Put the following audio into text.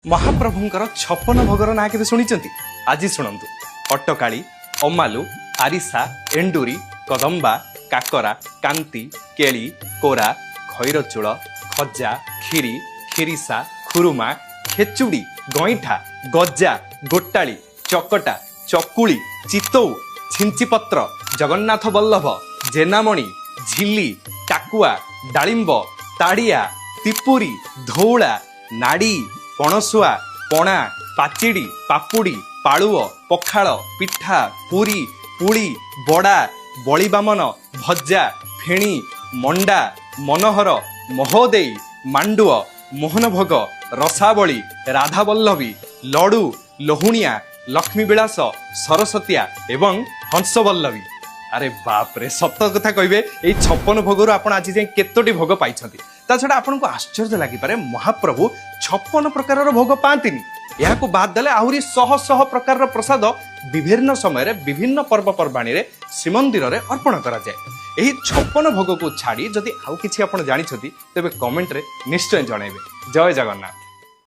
महाप्रभुंकर 56 भोगर ना के शुणी आज शुणु अट्टकाली अमालु आरिसा एंडुरी कदम्बा काकरा कांति केली कोरा खैरचूल खजा खीरी खीरिसा खुरुमा खेचुड़ी गईठा गजा गोटाली चकटा चकुली चितौ छिंचीपत्र जगन्नाथ बल्लभ जेनामणि झिली टाकुआ डालिंब ताड़िया तिपुरी धौला नाड़ी पणसुआ पणा पाचिड़ी पापुड़ी पालुओ पखाड़ पिठा पूरी पुली बड़ा बड़ी बामन भजा फेणी मंडा मनोहर महोदेई मांडुआ मोहन भोग रसावली राधावल्लभी लडू लोहुणिया लक्ष्मी विलास सरस्वतिया एवं हंसवल्लभी। अरे बाप रे सत कथा कहे ये 56 भोगर आप आज जाए केतोटी भोग पाई ता छड़ा आपन को आश्चर्य लगिपारे महाप्रभु 56 प्रकार भोग पाती यहाँ बाद देले आहुरी शह शह प्रकार प्रसाद विभिन्न समय विभिन्न पर्वपर्वाणी रे श्रीमंदिर रे अर्पण करा जाए। यही 56 भोग को छाड़ी जदि आउ किछि आपण जानिछथि तेबे कमेंट रे निश्चय जणाइबे। जय जगन्नाथ।